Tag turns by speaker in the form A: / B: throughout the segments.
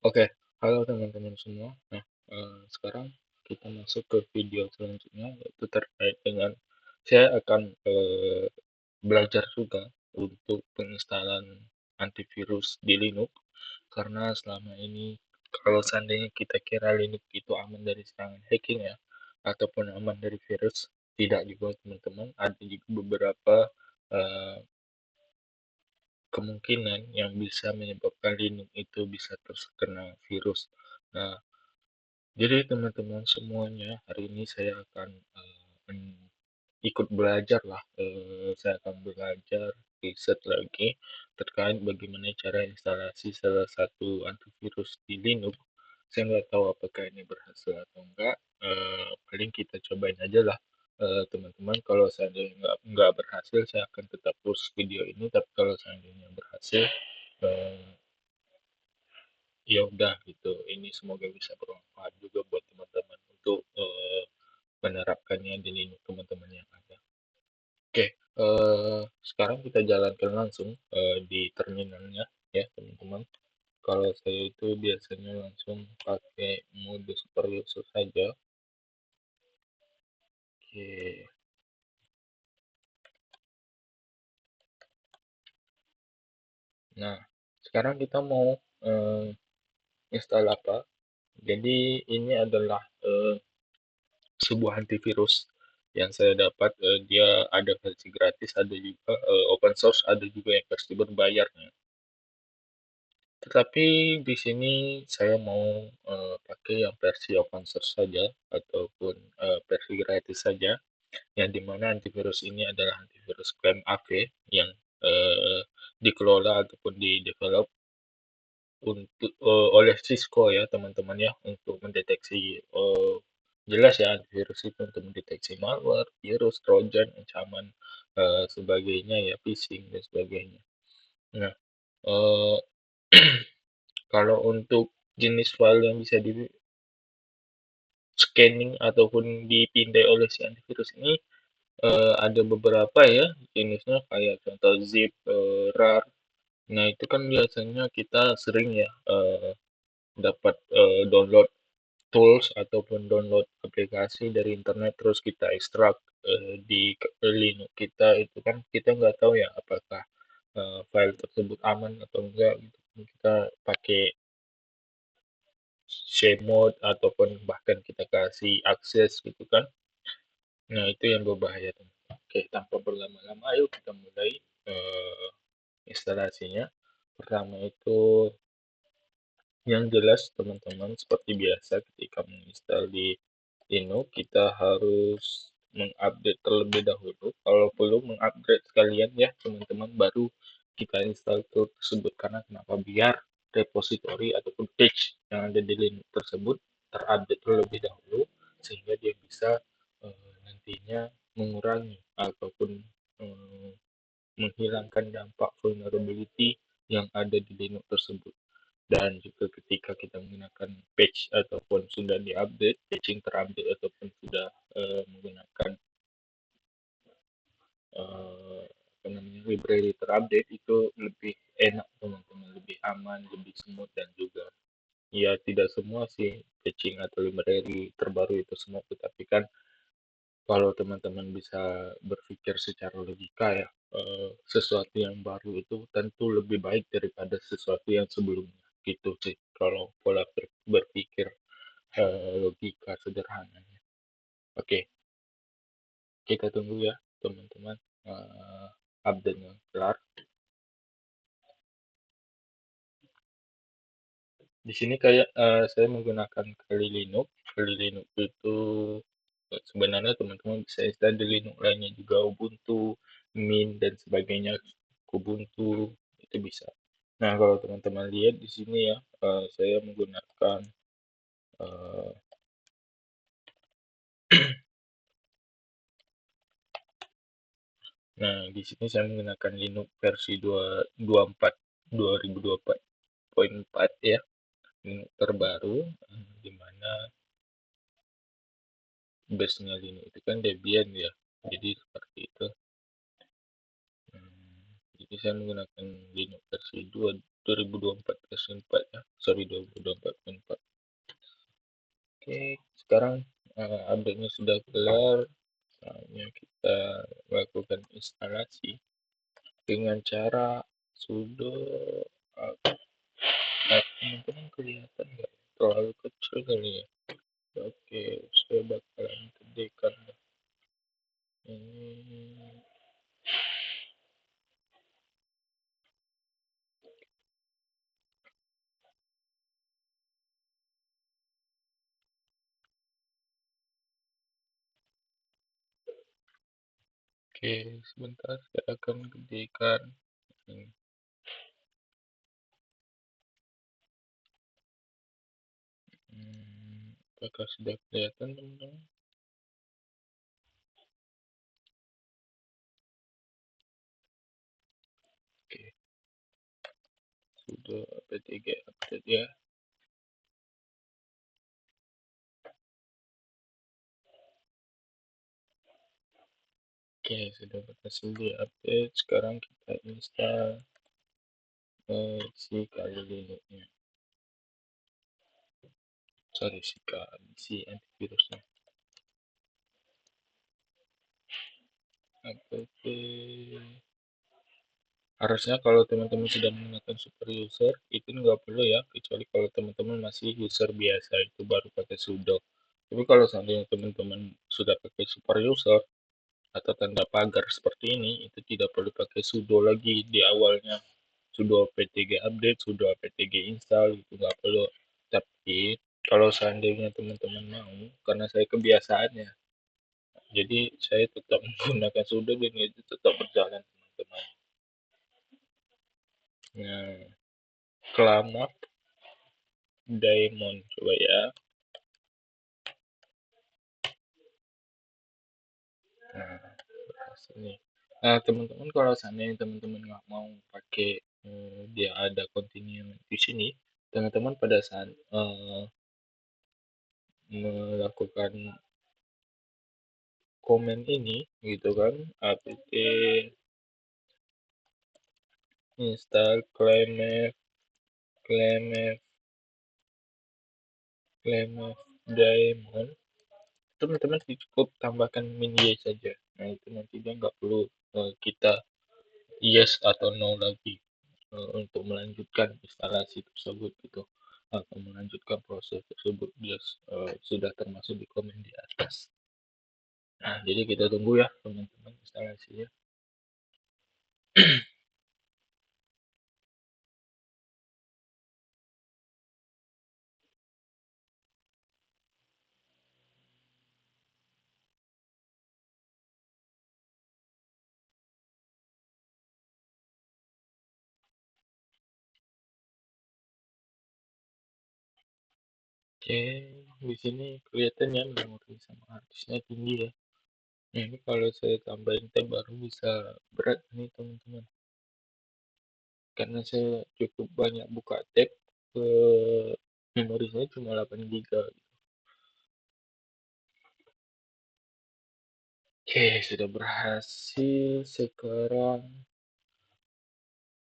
A: Oke, halo teman-teman semua. Nah, sekarang kita masuk ke video selanjutnya, yaitu terkait dengan saya akan belajar juga untuk penginstalan antivirus di Linux, karena selama ini kalau seandainya kita kira Linux itu aman dari serangan hacking ya, ataupun aman dari virus, tidak juga teman-teman. Ada juga beberapa eh, kemungkinan yang bisa menyebabkan Linux itu bisa terkena virus. Nah, jadi teman-teman semuanya, hari ini saya akan ikut belajar lah. Saya akan belajar riset lagi terkait bagaimana cara instalasi salah satu antivirus di Linux. Saya nggak tahu apakah ini berhasil atau enggak. Paling kita cobain aja lah. Teman-teman, kalau seandainya nggak berhasil, saya akan tetap post video ini. Tapi kalau seandainya berhasil, eh, ya udah gitu. Ini semoga bisa bermanfaat juga buat teman-teman untuk menerapkannya di Linux teman-teman yang ada. Oke, sekarang kita jalankan langsung di terminalnya ya teman-teman. Kalau saya itu biasanya langsung pakai mode super user saja. Oke, nah sekarang kita mau eh, install apa? Jadi ini adalah sebuah antivirus yang saya dapat. Dia ada versi gratis, ada juga open source, ada juga yang versi berbayar. Tetapi di sini saya mau pakai yang versi open source saja ataupun versi gratis saja, yang dimana antivirus ini adalah antivirus klaim AV yang eh, dikelola ataupun di-develop untuk oleh Cisco ya teman-teman ya, untuk mendeteksi jelas ya, antivirus itu untuk mendeteksi malware, virus, trojan, ancaman sebagainya ya, phishing dan sebagainya. Nah, eh, kalau untuk jenis file yang bisa di scanning ataupun dipindai oleh si antivirus ini ada beberapa ya jenisnya, kayak contoh zip, rar. Nah itu kan biasanya kita sering ya dapat download tools ataupun download aplikasi dari internet, terus kita ekstrak di Linux kita. Itu kan kita nggak tahu ya apakah file tersebut aman atau enggak gitu. Kita pakai share ataupun bahkan kita kasih akses gitu kan. Nah, itu yang berbahaya, teman-teman. Oke, tanpa berlama-lama, ayo kita mulai instalasinya. Pertama itu yang jelas, teman-teman, seperti biasa ketika menginstal di Linux, kita harus mengupdate terlebih dahulu. Kalau perlu mengupgrade sekalian ya, teman-teman, baru kita install tool tersebut. Karena kenapa? Biar repository ataupun page yang ada di Linux tersebut terupdate terlebih dahulu, sehingga dia bisa nantinya mengurangi ataupun eh, menghilangkan dampak vulnerability yang ada di Linux tersebut. Dan juga ketika kita menggunakan patch ataupun sudah diupdate, patching terupdate ataupun sudah menggunakan apa namanya, library terupdate, itu lebih enak teman-teman, lebih aman, lebih smooth, dan juga ya tidak semua sih patching atau library terbaru itu semua, tetapi kan kalau teman-teman bisa berpikir secara logika ya, sesuatu yang baru itu tentu lebih baik daripada sesuatu yang sebelumnya, gitu sih kalau pola berpikir logika sederhananya. Oke, kita tunggu ya teman-teman, update-nya kelar. Di sini kayak saya menggunakan Kali Linux. Kali Linux itu sebenarnya teman-teman bisa install di Linux lainnya juga, Ubuntu, Mint dan sebagainya, Kubuntu itu bisa. Nah, kalau teman-teman lihat di sini ya, saya menggunakan eh, nah, di sini saya menggunakan Linux versi 2024 ya, Linux terbaru, di mana base-nya Linux itu kan Debian ya. Jadi seperti itu. Jadi saya menggunakan Linux versi 2024 versi 4 ya. sorry 2024. Oke, sekarang update-nya sudah kelar. Saatnya kita lakukan instalasi dengan cara sudo teman-teman kelihatan nggak terlalu kecil kali ya. Oke, saya bakalan gedekan ini. Oke, sebentar saya akan gedekan ini. Apakah sudah kelihatan teman-teman? Oke, sudah apt3 update ya. Oke, sudah berhasil di update. Sekarang kita install si kali linknya. Sorry, si antivirusnya. Apt. Harusnya kalau teman-teman sudah menggunakan super user itu nggak perlu ya, kecuali kalau teman-teman masih user biasa itu baru pakai sudo. Tapi kalau seandainya teman-teman sudah pakai super user atau tanda pagar seperti ini, itu tidak perlu pakai sudo lagi di awalnya. Sudo apt3 update, sudo apt3 install itu nggak perlu. Tapi kalau seandainya teman-teman mau, karena saya kebiasaannya, jadi saya tetap menggunakan sudo dan itu tetap berjalan teman-teman. Nah, Clamav Diamond coba ya. Nah, berhasil nih. Nah, teman-teman kalau seandainya teman-teman nggak mau pakai dia ada continue di sini, teman-teman pada saat melakukan komen ini gitu kan, apt install Clamav Diamond, teman-teman cukup tambahkan min y saja. Nah, itu nanti dia nggak perlu kita yes atau no lagi untuk melanjutkan instalasi tersebut gitu, atau melanjutkan proses tersebut. Dia sudah termasuk di komen di atas. Nah, jadi kita tunggu ya teman-teman instalasinya. Oke, di sini kelihatannya memori sama harddisknya tinggi ya. Nah, ini kalau saya tambahin tab baru bisa berat nih teman-teman, karena saya cukup banyak buka tab ke memori saya cuma 8 GB. Oke, sudah berhasil. Sekarang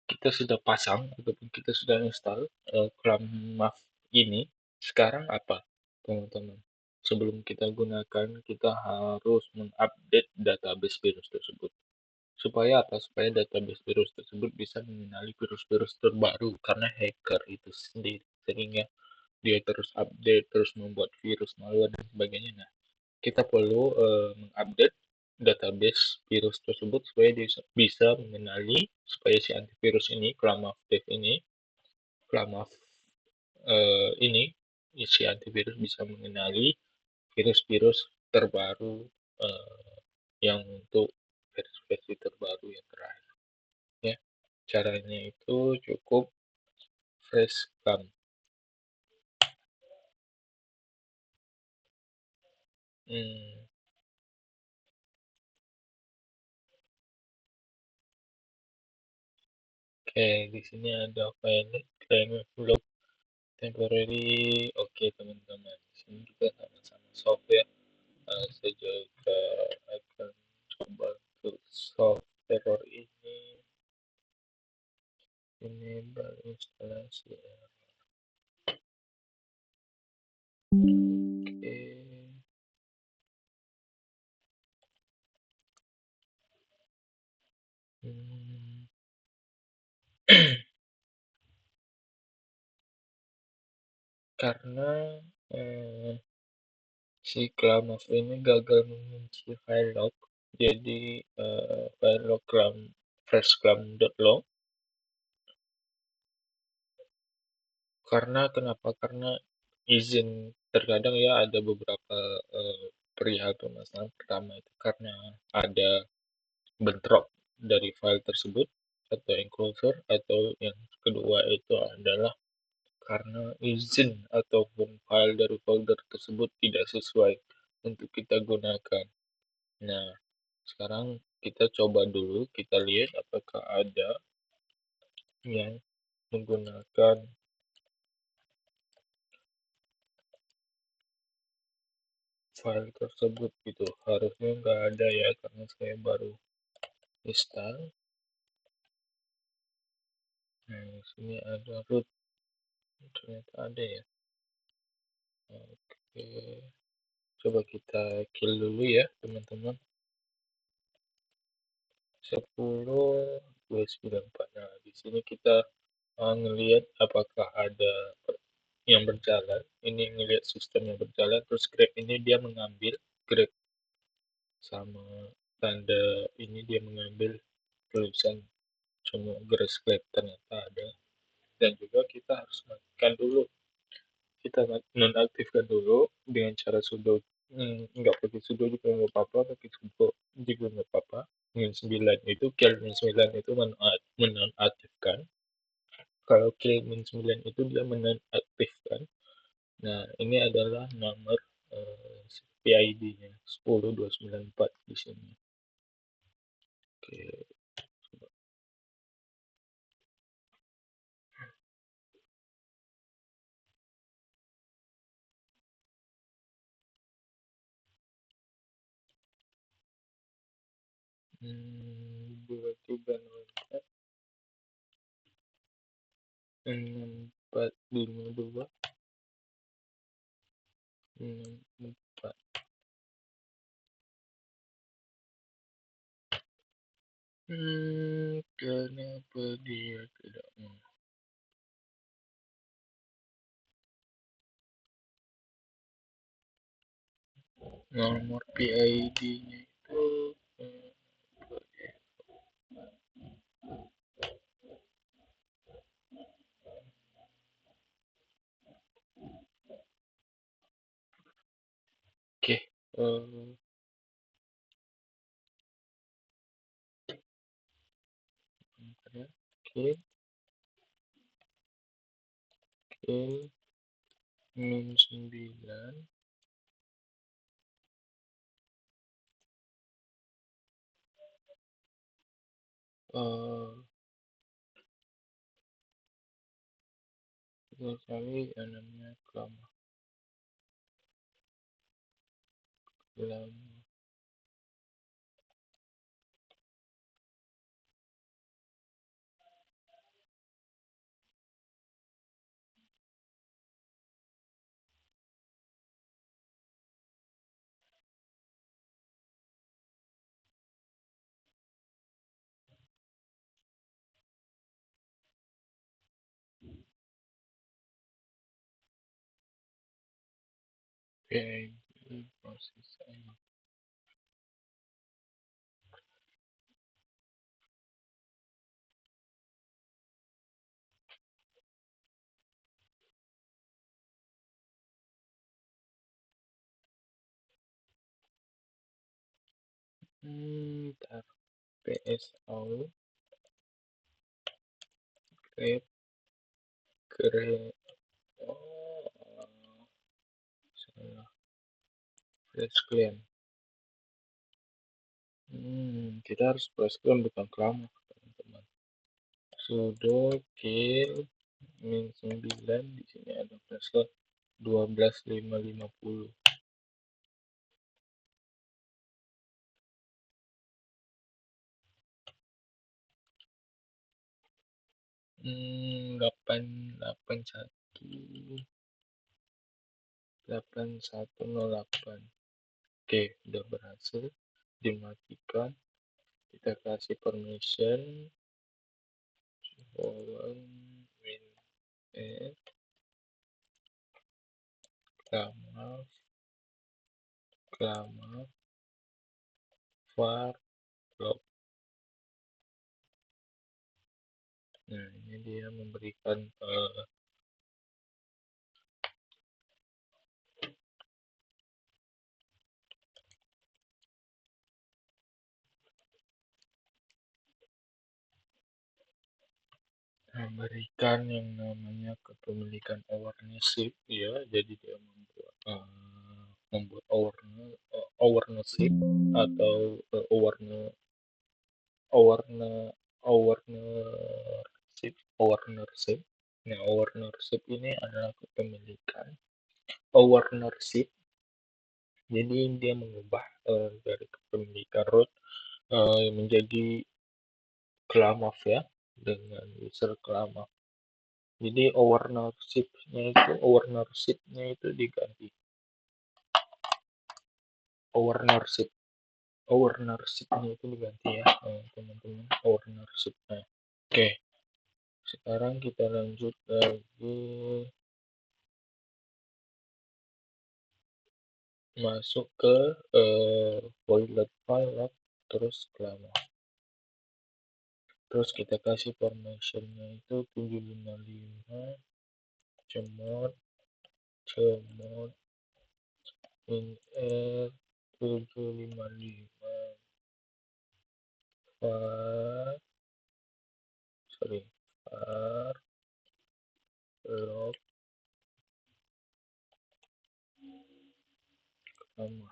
A: kita sudah pasang ataupun kita sudah install Clamav ini. Sekarang apa, teman-teman? Sebelum kita gunakan, kita harus mengupdate database virus tersebut. Supaya apa? Supaya database virus tersebut bisa mengenali virus-virus terbaru, karena hacker itu sendiri seringnya dia terus update, terus membuat virus malware dan sebagainya. Nah, kita perlu mengupdate database virus tersebut supaya dia bisa mengenali, supaya si antivirus ini, Clamav Dev ini, Clamav ini, si antivirus bisa mengenali virus-virus terbaru yang untuk versi-versi terbaru yang terakhir. Ya, caranya itu cukup facecam. Hmm, Oke, di sini ada file claim log temporary. Oke, teman-teman. Di sini kita sama-sama software. Saya juga akan coba untuk solve error ini. Ini baru instalasi. karena eh, si Clamov ini gagal mengunci file log. Jadi file log freshclam.log. Kenapa? Karena izin terkadang ya ada beberapa perihal permasalahan. Pertama itu karena ada bentrok dari file tersebut atau enclosure, atau yang kedua itu adalah karena izin ataupun file dari folder tersebut tidak sesuai untuk kita gunakan. Nah, sekarang kita coba dulu, kita lihat apakah ada yang menggunakan file tersebut gitu. Harusnya nggak ada ya, karena saya baru install. Nah, di sini ada root, ternyata ada ya. Oke, coba kita kill dulu ya teman-teman. 10.294. Nah, di sini kita ngelihat apakah ada yang berjalan. Ini ngelihat sistem yang berjalan, terus grep ini dia mengambil grep sama tanda ini, dia mengambil tulisan semua garis grep, ternyata ada. Dan juga kita harus matikan dulu, kita nonaktifkan dulu dengan cara sudo. Nggak pakai sudo juga nggak apa-apa, pakai sudo juga nggak apa-apa. Min 9 itu, kill min 9 itu menonaktifkan. Kalau kill min 9 itu dia menonaktifkan. Nah, ini adalah nomor PID-nya 10294 di sini. Oke, coba. Hmm, 2304 6452 64. Kenapa dia tidak mau? Nomor PID-nya itu oke. Oke, oke, min 9. Kita cari yang namanya kelam. PID proses ini. Ntar PS all grep grep oh, salah, fresh clean. Kita harus fresh clean, bukan lama teman-teman. Sudo kill min 9, di sini ada fresh clean 12.550. Hmm, 8108. Oke, udah berhasil dimatikan. Kita kasih permission colon min Klamaf, Klamaf, var, log. Nah, ini dia memberikan yang namanya kepemilikan ownership ya. Jadi dia membuat ownership atau ownership. Nah, ownership ini adalah kepemilikan. Ownership, jadi dia mengubah dari kepemilikan root menjadi Klamaf ya, dengan user Klamaf. Jadi ownership-nya itu diganti. Ownership-nya itu diganti ya, teman-teman. Ownership-nya. Oke. Sekarang kita lanjut lagi, masuk ke boiler file, terus Klamaf. Terus kita kasih permissionnya itu 755 cmod in 755 var log nama.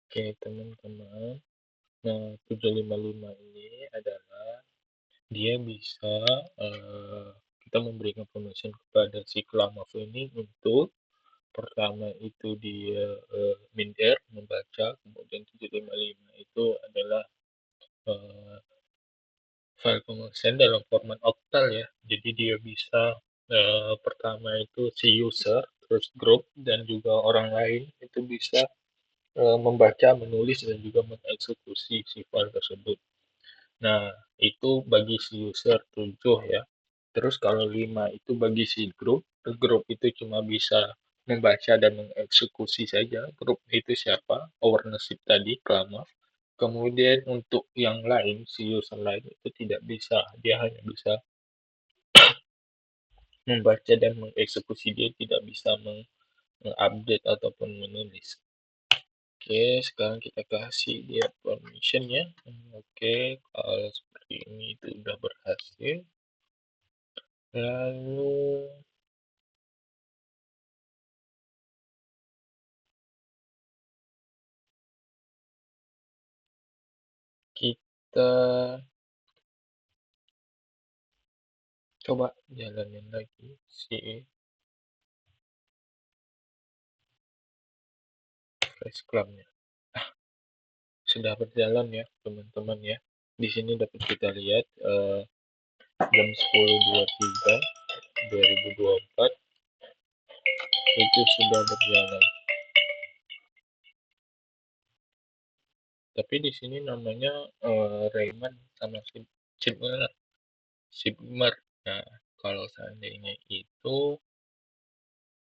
A: Oke teman-teman, nah 755 ini adalah dia bisa kita memberikan permission kepada si Klamaf ini untuk pertama itu dia minder membaca, kemudian 755 itu adalah file pengeluaran dalam format oktal ya. Jadi dia bisa pertama itu si user, terus group, dan juga orang lain itu bisa membaca, menulis, dan juga mengeksekusi si file tersebut. Nah, itu bagi si user 7 ya. Terus kalau 5 itu bagi si grup itu cuma bisa membaca dan mengeksekusi saja. Grup itu siapa? Ownership tadi, Klamaf. Kemudian untuk yang lain, si user lain itu tidak bisa. Dia hanya bisa membaca dan mengeksekusi, dia tidak bisa mengupdate ataupun menulis. Oke, sekarang kita kasih dia permission ya. Oke, kalau seperti ini itu udah berhasil. Lalu kita coba jalanin lagi si flash clubnya. Sudah berjalan ya teman-teman ya. Di sini dapat kita lihat jam 10.23 2024 itu sudah berjalan. Tapi di sini namanya Rayman sama Sigmar. Nah, kalau seandainya itu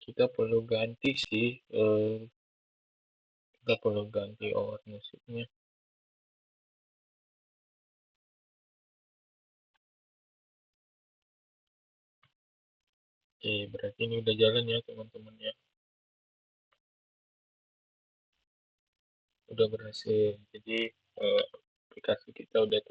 A: kita perlu ganti sih, kita perlu ganti ownership-nya. Oke, berarti ini udah jalan ya teman-teman ya. Udah berhasil. Jadi aplikasi kita udah